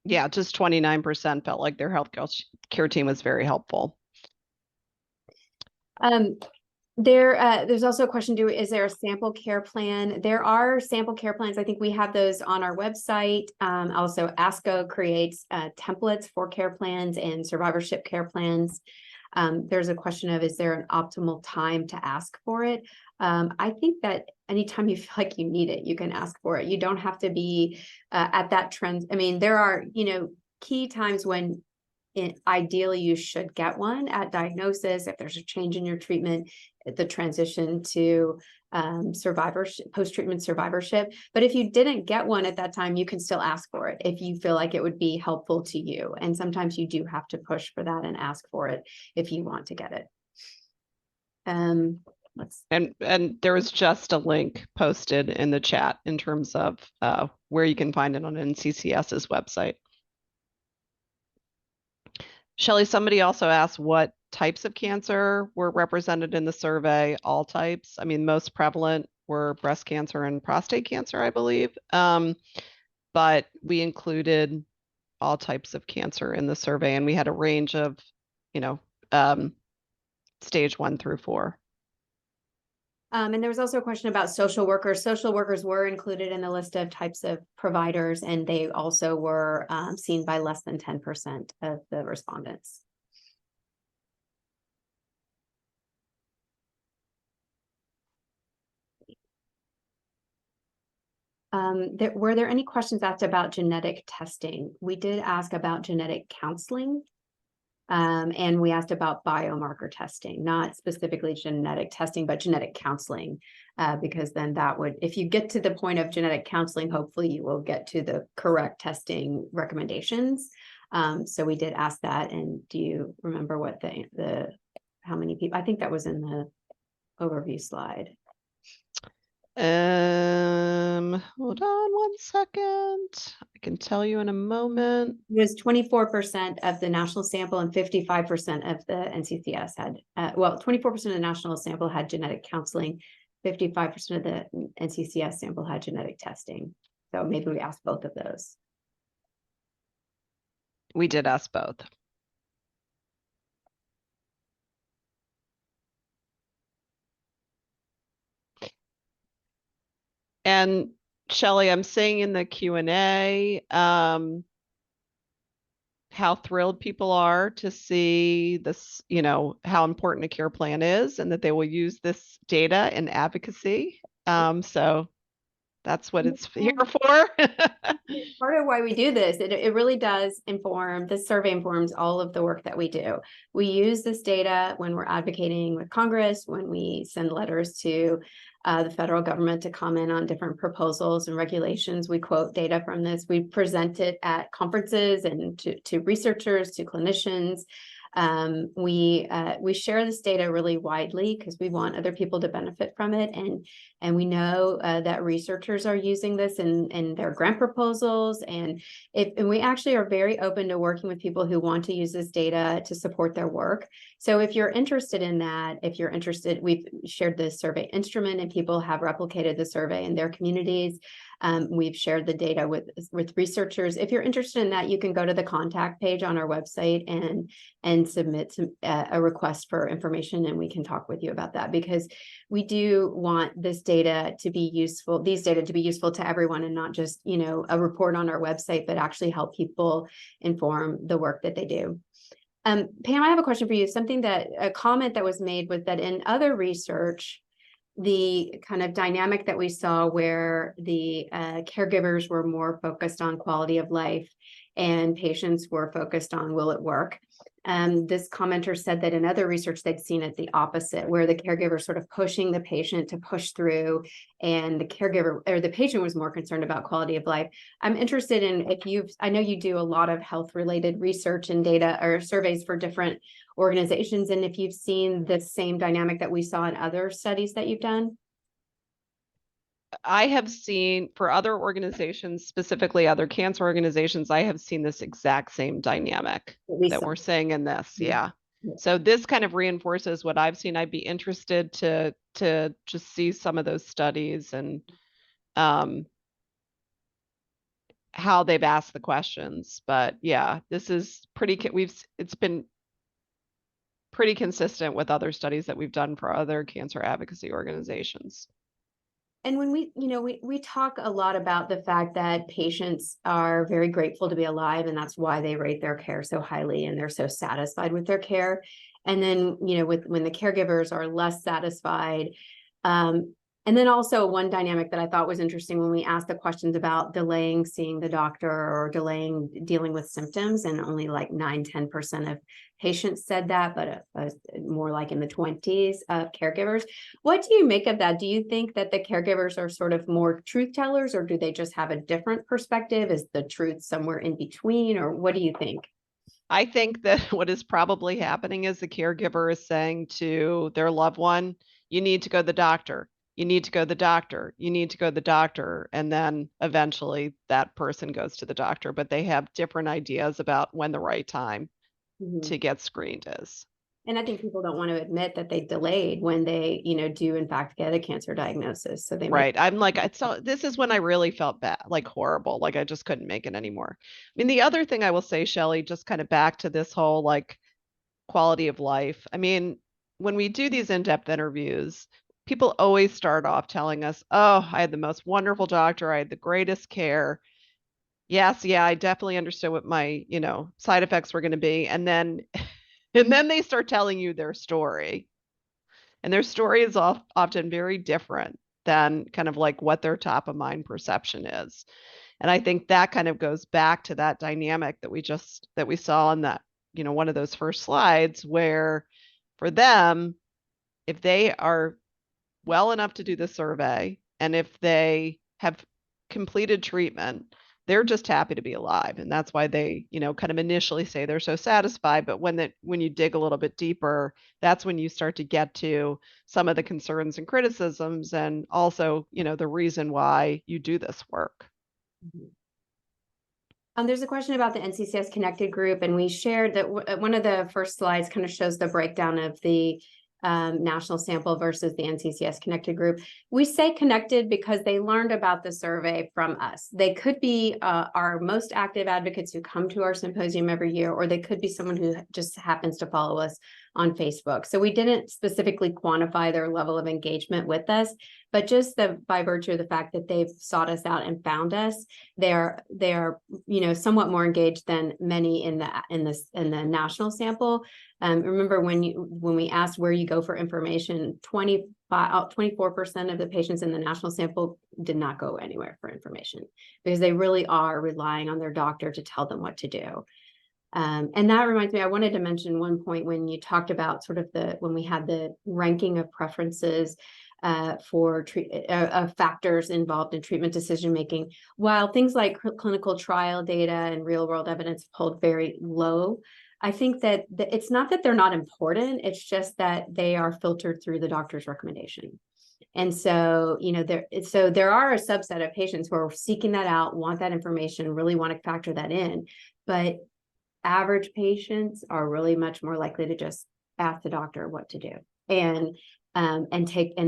Yeah, just 29% felt like their healthcare team was very helpful. There's also a question, is there a sample care plan? There are sample care plans. I think we have those on our website. Also, ASCO creates templates for care plans and survivorship care plans. There's a question of, is there an optimal time to ask for it? I think that anytime you feel like you need it, you can ask for it. You don't have to be at that trend. I mean, there are, key times when ideally you should get one at diagnosis, if there's a change in your treatment, the transition to post-treatment survivorship. But if you didn't get one at that time, you can still ask for it if you feel like it would be helpful to you. And sometimes you do have to push for that and ask for it if you want to get it. And there was just a link posted in the chat in terms of where you can find it on NCCS's website. Shelley, somebody also asked what types of cancer were represented in the survey. All types. I mean, most prevalent were breast cancer and prostate cancer, I believe. But we included all types of cancer in the survey, and we had a range of, stage 1 through 4. And there was also a question about social workers. Social workers were included in the list of types of providers, and they also were seen by less than 10% of the respondents. Were there any questions asked about genetic testing? We did ask about genetic counseling. And we asked about biomarker testing, not specifically genetic testing, but genetic counseling, because then that would, if you get to the point of genetic counseling, hopefully you will get to the correct testing recommendations. So we did ask that. And do you remember what how many people? I think that was in the overview slide. Hold on one second. I can tell you in a moment. It was 24% of the national sample and 55% of the NCCS had, 24% of the national sample had genetic counseling, 55% of the NCCS sample had genetic testing. So maybe we asked both of those. We did ask both. And Shelley, I'm saying in the Q&A how thrilled people are to see this, how important a care plan is, and that they will use this data in advocacy. So That's what it's here for. Part of why we do this, it really does inform, this survey informs all of the work that we do. We use this data when we're advocating with Congress, when we send letters to the federal government to comment on different proposals and regulations. We quote data from this. We present it at conferences and to researchers, to clinicians. We share this data really widely because we want other people to benefit from it, and we know that researchers are using this in their grant proposals, and we actually are very open to working with people who want to use this data to support their work. So if you're interested in that, we've shared this survey instrument and people have replicated the survey in their communities. We've shared the data with researchers. If you're interested in that, you can go to the contact page on our website and submit a request for information, and we can talk with you about that, because we do want these data to be useful to everyone, and not just, a report on our website, but actually help people inform the work that they do. Pam, I have a question for you. A comment that was made was that in other research, the kind of dynamic that we saw where the caregivers were more focused on quality of life and patients were focused on will it work. This commenter said that in other research, they'd seen it the opposite, where the caregiver sort of pushing the patient to push through, and the patient was more concerned about quality of life. I'm interested in I know you do a lot of health related research and data or surveys for different organizations, and if you've seen the same dynamic that we saw in other studies that you've done. I have seen for other organizations, specifically other cancer organizations, I have seen this exact same dynamic that we're saying in this. Yeah. So this kind of reinforces what I've seen. I'd be interested to just see some of those studies and how they've asked the questions. But yeah, this is it's been pretty consistent with other studies that we've done for other cancer advocacy organizations. And when we talk a lot about the fact that patients are very grateful to be alive, and that's why they rate their care so highly and they're so satisfied with their care. And then, when the caregivers are less satisfied. And then also one dynamic that I thought was interesting when we asked the questions about delaying seeing the doctor or delaying dealing with symptoms, and only like 9-10% of patients said that, but more like in the 20s of caregivers. What do you make of that? Do you think that the caregivers are sort of more truth tellers, or do they just have a different perspective? Is the truth somewhere in between, or what do you think? I think that what is probably happening is the caregiver is saying to their loved one, you need to go to the doctor. You need to go to the doctor. You need to go to the doctor. And then eventually that person goes to the doctor, but they have different ideas about when the right time to get screened is. And I think people don't want to admit that they delayed when they, do in fact get a cancer diagnosis. So I'm like, this is when I really felt bad, like horrible, like I just couldn't make it anymore. I mean, the other thing I will say, Shelley, just kind of back to this whole like quality of life. I mean, when we do these in-depth interviews, people always start off telling us, oh, I had the most wonderful doctor. I had the greatest care. Yes, yeah, I definitely understood what my, side effects were going to be. And then they start telling you their story. And their story is often very different than kind of like what their top of mind perception is. And I think that kind of goes back to that dynamic that we saw in that, one of those first slides, where for them, if they are well enough to do the survey, and if they have completed treatment, they're just happy to be alive. And that's why they, kind of initially say they're so satisfied. But when you dig a little bit deeper, that's when you start to get to some of the concerns and criticisms, and also, the reason why you do this work. There's a question about the NCCS Connected group, and we shared that one of the first slides kind of shows the breakdown of the national sample versus the NCCS Connected group. We say connected because they learned about the survey from us. They could be our most active advocates who come to our symposium every year, or they could be someone who just happens to follow us on Facebook. So we didn't specifically quantify their level of engagement with us, but just by virtue of the fact that they've sought us out and found us, they're somewhat more engaged than many in the national sample. Remember when we asked where you go for information, 25% 24% of the patients in the national sample did not go anywhere for information because they really are relying on their doctor to tell them what to do. And that reminds me, I wanted to mention one point when you talked about sort of when we had the ranking of preferences for factors involved in treatment decision-making. While things like clinical trial data and real-world evidence hold very low, I think that it's not that they're not important, it's just that they are filtered through the doctor's recommendation. And so, there are a subset of patients who are seeking that out, want that information, really want to factor that in, but average patients are really much more likely to just ask the doctor what to do and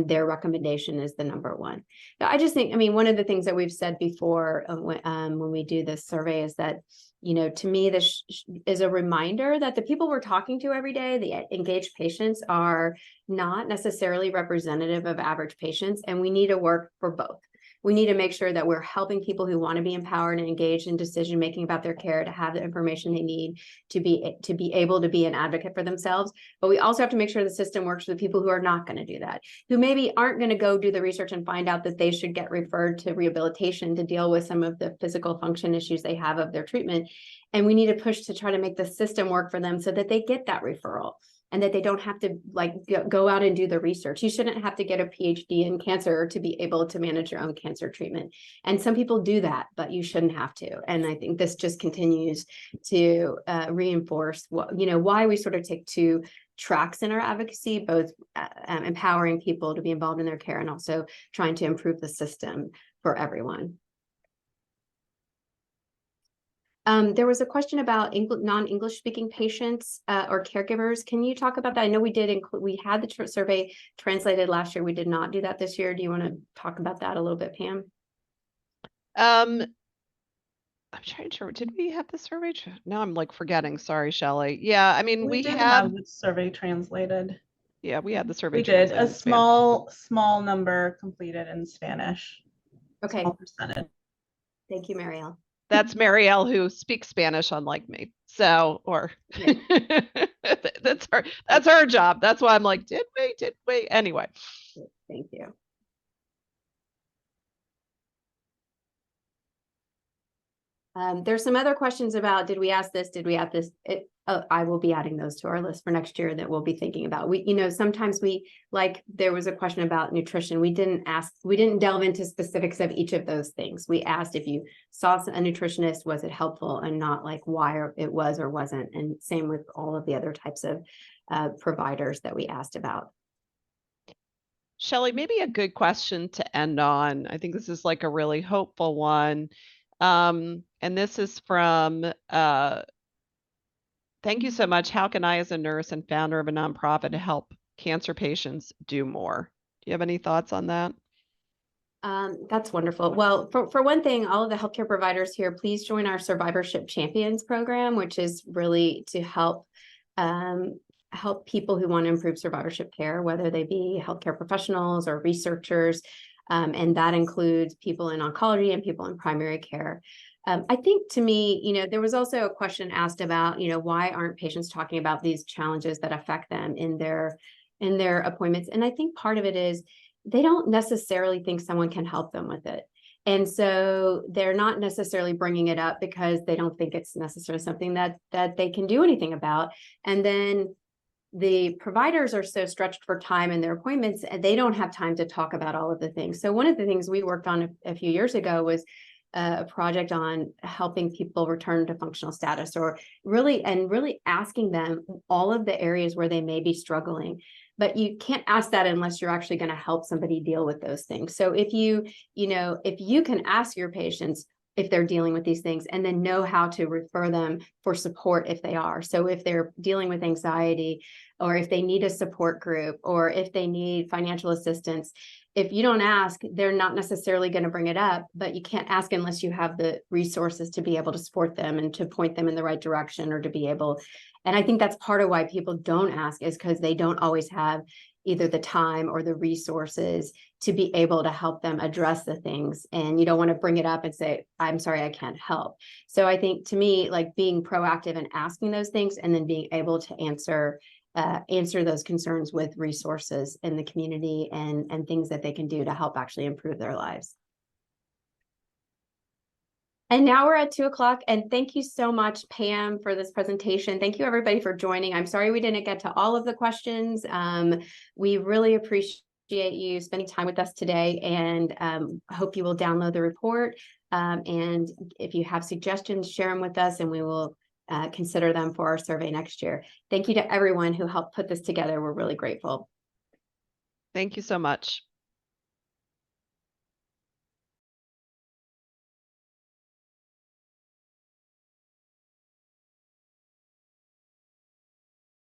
their recommendation is the number one. Now, I just think, one of the things that we've said before when we do this survey is that, to me, this is a reminder that the people we're talking to every day, the engaged patients, are not necessarily representative of average patients, and we need to work for both. We need to make sure that we're helping people who want to be empowered and engaged in decision making about their care to have the information they need to be able to be an advocate for themselves. But we also have to make sure the system works for the people who are not going to do that, who maybe aren't going to go do the research and find out that they should get referred to rehabilitation to deal with some of the physical function issues they have of their treatment. And we need to push to try to make the system work for them so that they get that referral, and that they don't have to go out and do the research. You shouldn't have to get a PhD in cancer to be able to manage your own cancer treatment. And some people do that, but you shouldn't have to. And I think this just continues to reinforce why we sort of take two tracks in our advocacy, both empowering people to be involved in their care and also trying to improve the system for everyone. There was a question about non-English speaking patients or caregivers. Can you talk about that? I know we had the survey translated last year. We did not do that this year. Do you want to talk about that a little bit, Pam? I'm trying to, did we have the survey? Now I'm forgetting. Sorry, Shelley. Yeah, we did have the survey translated. Yeah, we had the survey. We did a small number completed in Spanish. Okay. Small percentage. Thank you, Marielle. That's Marielle, who speaks Spanish, unlike me. So, that's her job. That's why I'm did we? Anyway. Thank you. There's some other questions about, did we ask this? Did we ask this? I will be adding those to our list for next year that we'll be thinking about. Sometimes there was a question about nutrition. We didn't delve into specifics of each of those things. We asked if you saw a nutritionist, was it helpful, and not why it was or wasn't. And same with all of the other types of providers that we asked about. Shelley, maybe a good question to end on. I think this is a really hopeful one. And this is from, thank you so much. How can I, as a nurse and founder of a nonprofit, help cancer patients do more? Do you have any thoughts on that? That's wonderful. Well, for one thing, all of the healthcare providers here, please join our Survivorship Champions program, which is really to help people who want to improve survivorship care, whether they be healthcare professionals or researchers. And that includes people in oncology and people in primary care. I think, to me, there was also a question asked about, why aren't patients talking about these challenges that affect them in their appointments? And I think part of it is they don't necessarily think someone can help them with it. And so they're not necessarily bringing it up because they don't think it's necessarily something that they can do anything about. And then the providers are so stretched for time in their appointments, and they don't have time to talk about all of the things. So one of the things we worked on a few years ago was a project on helping people return to functional status, or really asking them all of the areas where they may be struggling. But you can't ask that unless you're actually going to help somebody deal with those things. So if you can ask your patients if they're dealing with these things, and then know how to refer them for support if they are. So if they're dealing with anxiety, or if they need a support group, or if they need financial assistance, if you don't ask, they're not necessarily going to bring it up, but you can't ask unless you have the resources to be able to support them and to point them in the right direction, or to be able. And I think that's part of why people don't ask, is because they don't always have either the time or the resources to be able to help them address the things. And you don't want to bring it up and say, I'm sorry, I can't help. So I think, to me, being proactive and asking those things, and then being able to answer answer those concerns with resources in the community and things that they can do to help actually improve their lives. And now we're at 2:00, and thank you so much, Pam, for this presentation. Thank you, everybody, for joining. I'm sorry we didn't get to all of the questions. We really appreciate you spending time with us today, and hope you will download the report. And if you have suggestions, share them with us, and we will consider them for our survey next year. Thank you to everyone who helped put this together. We're really grateful. Thank you so much.